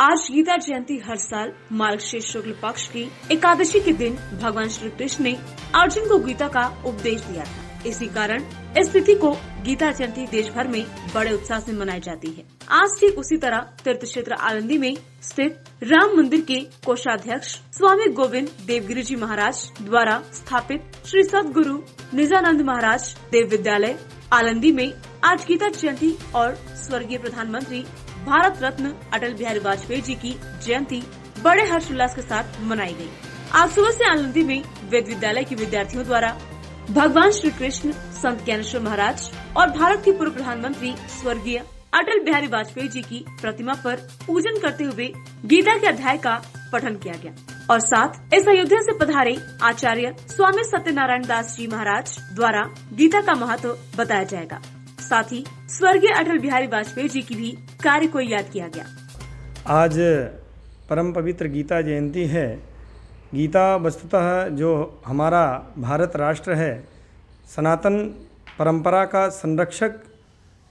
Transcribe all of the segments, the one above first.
आज गीता जयंती हर साल मार्गशीर्ष शुक्ल पक्ष की एकादशी के दिन भगवान श्री कृष्ण ने अर्जुन को गीता का उपदेश दिया था। इसी कारण इस तिथि को गीता जयंती देश भर में बड़े उत्साह से मनाई जाती है। आज ठीक उसी तरह तीर्थ क्षेत्र आलंदी में स्थित राम मंदिर के कोषाध्यक्ष स्वामी गोविंद देवगिरी जी महाराज द्वारा स्थापित श्री सद्गुरु निजानंद महाराज देव विद्यालय आलंदी में आज गीता जयंती और स्वर्गीय प्रधानमंत्री भारत रत्न अटल बिहारी वाजपेयी जी की जयंती बड़े हर्षोल्लास के साथ मनाई गई। आज सुबह से आलंदी में वेद विद्यालय के विद्यार्थियों द्वारा भगवान श्री कृष्ण, संत ज्ञानेश्वर महाराज और भारत के पूर्व प्रधानमंत्री स्वर्गीय अटल बिहारी वाजपेयी जी की प्रतिमा पर पूजन करते हुए गीता के अध्याय का पठन किया गया और साथ इस अयोध्या से पधारे आचार्य स्वामी सत्यनारायण दास जी महाराज द्वारा गीता का महत्व बताया जाएगा। साथ ही स्वर्गीय अटल बिहारी वाजपेयी जी की भी कार्य को याद किया गया। आज परम पवित्र गीता जयंती है। गीता वस्तुतः जो हमारा भारत राष्ट्र है, सनातन परंपरा का संरक्षक,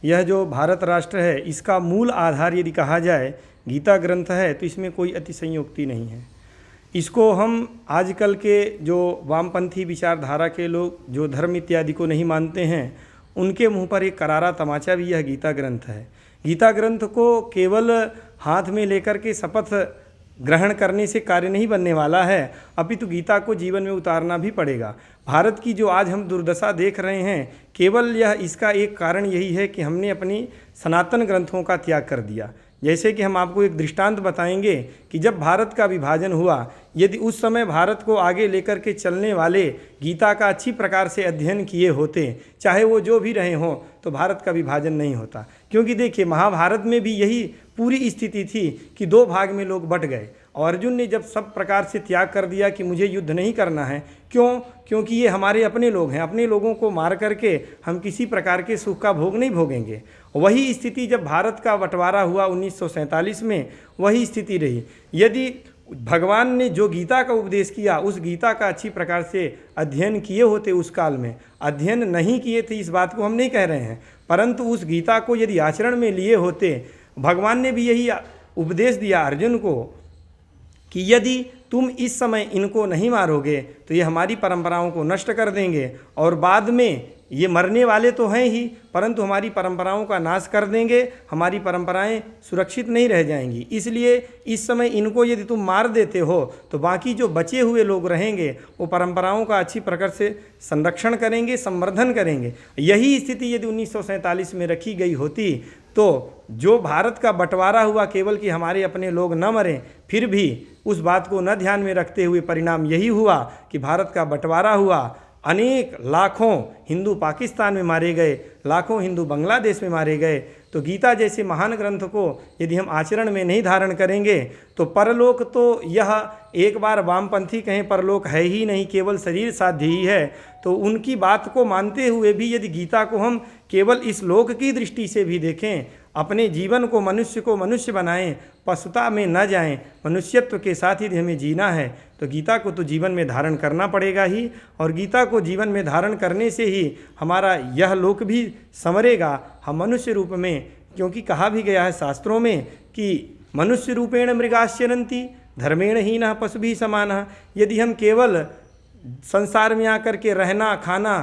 यह जो भारत राष्ट्र है इसका मूल आधार यदि कहा जाए गीता ग्रंथ है तो इसमें कोई अतिशयोक्ति नहीं है। इसको हम आजकल के जो वामपंथी विचारधारा के लोग जो धर्म इत्यादि को नहीं मानते हैं उनके मुंह पर एक करारा तमाचा भी यह गीता ग्रंथ है। गीता ग्रंथ को केवल हाथ में लेकर के शपथ ग्रहण करने से कार्य नहीं बनने वाला है, अपितु गीता को जीवन में उतारना भी पड़ेगा। भारत की जो आज हम दुर्दशा देख रहे हैं, केवल यह इसका एक कारण यही है कि हमने अपनी सनातन ग्रंथों का त्याग कर दिया। जैसे कि हम आपको एक दृष्टांत बताएंगे कि जब भारत का विभाजन हुआ, यदि उस समय भारत को आगे लेकर के चलने वाले गीता का अच्छी प्रकार से अध्ययन किए होते, चाहे वो जो भी रहे हों, तो भारत का विभाजन नहीं होता। क्योंकि देखिए, महाभारत में भी यही पूरी स्थिति थी कि दो भाग में लोग बट गए और अर्जुन ने जब सब प्रकार से त्याग कर दिया कि मुझे युद्ध नहीं करना है, क्यों? क्योंकि ये हमारे अपने लोग हैं, अपने लोगों को मार करके हम किसी प्रकार के सुख का भोग नहीं भोगेंगे। वही स्थिति जब भारत का बंटवारा हुआ 1947 में, वही स्थिति रही। यदि भगवान ने जो गीता का उपदेश किया, उस गीता का अच्छी प्रकार से अध्ययन किए होते, उस काल में अध्ययन नहीं किए थे, इस बात को हम नहीं कह रहे हैं, परंतु उस गीता को यदि आचरण में लिए होते, भगवान ने भी यही उपदेश दिया अर्जुन को कि यदि तुम इस समय इनको नहीं मारोगे तो ये हमारी परंपराओं को नष्ट कर देंगे और बाद में ये मरने वाले तो हैं ही, परंतु हमारी परंपराओं का नाश कर देंगे, हमारी परंपराएं सुरक्षित नहीं रह जाएंगी। इसलिए इस समय इनको यदि तुम मार देते हो तो बाकी जो बचे हुए लोग रहेंगे वो परंपराओं का अच्छी प्रकार से संरक्षण करेंगे, संवर्धन करेंगे। यही स्थिति यदि 1947 में रखी गई होती तो जो भारत का बंटवारा हुआ, केवल कि हमारे अपने लोग न मरें, फिर भी उस बात को न ध्यान में रखते हुए परिणाम यही हुआ कि भारत का बंटवारा हुआ। अनेक लाखों हिंदू पाकिस्तान में मारे गए, लाखों हिंदू बांग्लादेश में मारे गए। तो गीता जैसे महान ग्रंथ को यदि हम आचरण में नहीं धारण करेंगे तो परलोक तो यह एक बार वामपंथी कहें परलोक है ही नहीं, केवल शरीर साध्य ही है। तो उनकी बात को मानते हुए भी यदि गीता को हम केवल इस लोक की दृष्टि से भी देखें, अपने जीवन को मनुष्य बनाएं, पशुता में न जाएं, मनुष्यत्व के साथ यदि हमें जीना है तो गीता को तो जीवन में धारण करना पड़ेगा ही। और गीता को जीवन में धारण करने से ही हमारा यह लोक भी संवरेगा, हम मनुष्य रूप में। क्योंकि कहा भी गया है शास्त्रों में कि मनुष्य रूपेण मृगाश्चरन्ति धर्मेण हीनः पशुभिः समानः। यदि हम केवल संसार में आकर के रहना, खाना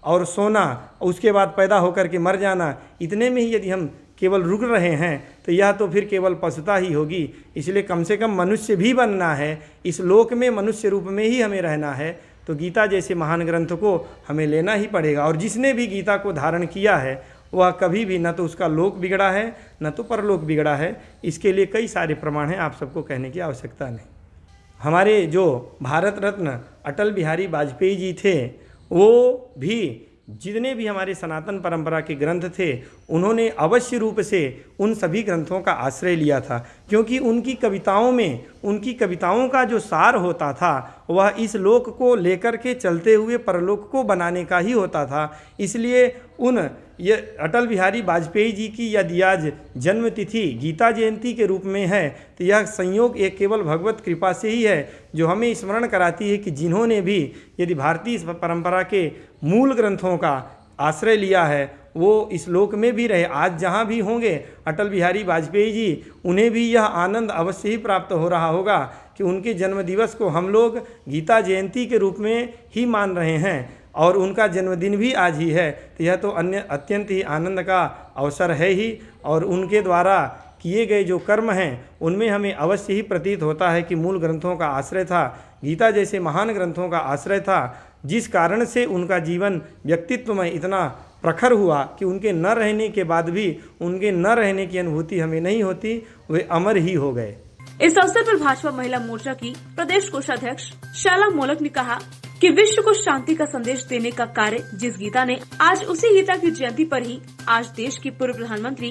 और सोना, उसके बाद पैदा होकर के मर जाना, इतने में ही यदि हम केवल रुक रहे हैं तो यह तो फिर केवल पशुता ही होगी। इसलिए कम से कम मनुष्य भी बनना है, इस लोक में मनुष्य रूप में ही हमें रहना है। तो गीता जैसे महान ग्रंथ को हमें लेना ही पड़ेगा। और जिसने भी गीता को धारण किया है वह कभी भी न तो उसका लोक बिगड़ा है न तो परलोक बिगड़ा है। इसके लिए कई सारे प्रमाण हैं, आप सबको कहने की आवश्यकता नहीं। हमारे जो भारत रत्न अटल बिहारी वाजपेयी जी थे, वो भी जितने भी हमारे सनातन परंपरा के ग्रंथ थे, उन्होंने अवश्य रूप से उन सभी ग्रंथों का आश्रय लिया था। क्योंकि उनकी कविताओं का जो सार होता था वह इस लोक को लेकर के चलते हुए परलोक को बनाने का ही होता था। इसलिए ये अटल बिहारी वाजपेयी जी की यदि आज जन्म तिथि गीता जयंती के रूप में है तो यह संयोग एक केवल भगवत कृपा से ही है, जो हमें स्मरण कराती है कि जिन्होंने भी यदि भारतीय परंपरा के मूल ग्रंथों का आश्रय लिया है वो इस लोक में भी रहे। आज जहाँ भी होंगे अटल बिहारी वाजपेयी जी, उन्हें भी यह आनंद अवश्य ही प्राप्त हो रहा होगा कि उनके जन्मदिवस को हम लोग गीता जयंती के रूप में ही मान रहे हैं और उनका जन्मदिन भी आज ही है। तो यह तो अत्यंत ही आनंद का अवसर है ही। और उनके द्वारा किए गए जो कर्म हैं उनमें हमें अवश्य ही प्रतीत होता है कि मूल ग्रंथों का आश्रय था, गीता जैसे महान ग्रंथों का आश्रय था, जिस कारण से उनका जीवन व्यक्तित्व में इतना प्रखर हुआ कि उनके न रहने के बाद भी उनके न रहने की अनुभूति हमें नहीं होती, वे अमर ही हो गए। इस अवसर पर भाजपा महिला मोर्चा की प्रदेश कोषाध्यक्ष शाला मोलक ने कहा कि विश्व को शांति का संदेश देने का कार्य जिस गीता ने आज उसी गीता की जयंती पर ही आज देश के पूर्व प्रधानमंत्री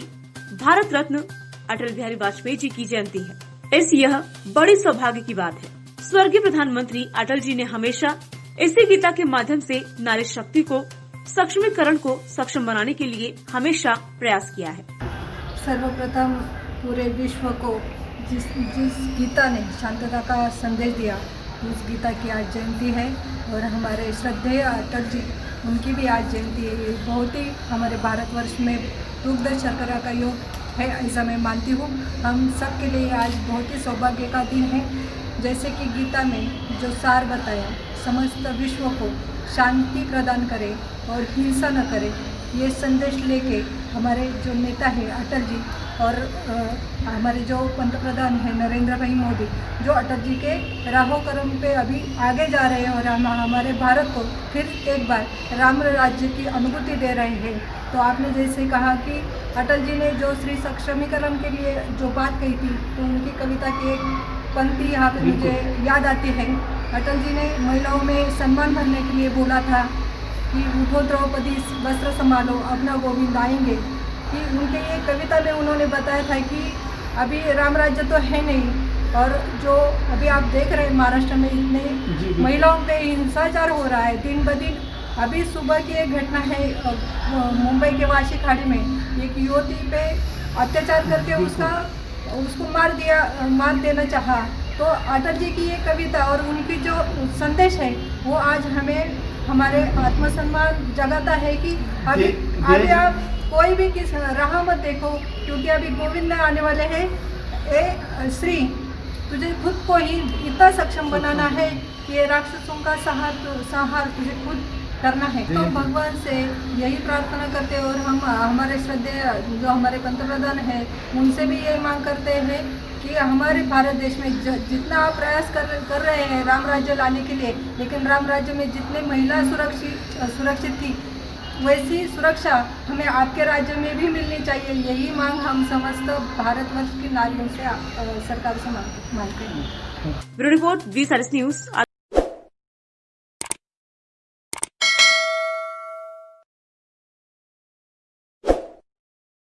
भारत रत्न अटल बिहारी वाजपेयी जी की जयंती है। यह बड़ी सौभाग्य की बात है। स्वर्गीय प्रधानमंत्री अटल जी ने हमेशा इसी गीता के माध्यम से नारी शक्ति को सक्षमीकरण को सक्षम बनाने के लिए हमेशा प्रयास किया है। सर्वप्रथम पूरे विश्व को जिस गीता ने शांतता का संदेश दिया, उस गीता की आज जयंती है और हमारे श्रद्धेय अटल जी, उनकी भी आज जयंती है। ये बहुत ही हमारे भारतवर्ष में दुग्ध शर्करा का योग है, ऐसा मैं मानती हूँ। हम सब के लिए आज बहुत ही सौभाग्य का दिन है। जैसे कि गीता में जो सार बताया, समस्त विश्व को शांति प्रदान करे और हिंसा न करे, ये संदेश लेके हमारे जो नेता है अटल जी और हमारे जो पंतप्रधान है नरेंद्र भाई मोदी, जो अटल जी के राहों क्रम पे अभी आगे जा रहे हैं और हमारे भारत को फिर एक बार राम राज्य की अनुभूति दे रहे हैं। तो आपने जैसे कहा कि अटल जी ने जो स्त्री सक्षमीकरण के लिए जो बात कही थी, तो उनकी कविता की एक पंक्ति यहाँ पे मुझे याद आती है। अटल जी ने महिलाओं में सम्मान भरने के लिए बोला था कि उठो द्रौपदी वस्त्र संभालो, अपना गोविंद आएंगे। कि उनके ये कविता में उन्होंने बताया था कि अभी राम राज्य तो है नहीं और जो अभी आप देख रहे हैं महाराष्ट्र में इतने महिलाओं पे हिंसाचार हो रहा है दिन ब दिन। अभी सुबह की एक घटना है मुंबई के वाशी खाड़ी में, एक युवती पे अत्याचार करके उसको मार देना चाहा। तो अटल जी की ये कविता और उनकी जो संदेश है वो आज हमें हमारे आत्मसम्मान जगाता है कि अभी आप कोई भी किस राह मत देखो, क्योंकि अभी गोविंद आने वाले हैं। ए श्री, तुझे खुद को ही इतना सक्षम बनाना है कि ये राक्षसों का संहार तुझे खुद करना है। तो भगवान से यही प्रार्थना करते हैं और हम हमारे श्रद्धेय जो हमारे पंतप्रधान हैं उनसे भी ये मांग करते हैं कि हमारे भारत देश में जितना आप प्रयास कर रहे हैं राम राज्य लाने के लिए, लेकिन राम राज्य में जितने महिला सुरक्षित थी वैसी सुरक्षा हमें आपके राज्य में भी मिलनी चाहिए। यही मांग हम समस्त भारतवर्ष की नारियों से सरकार से मांगते हैं। Bureau report, V-SARIS news.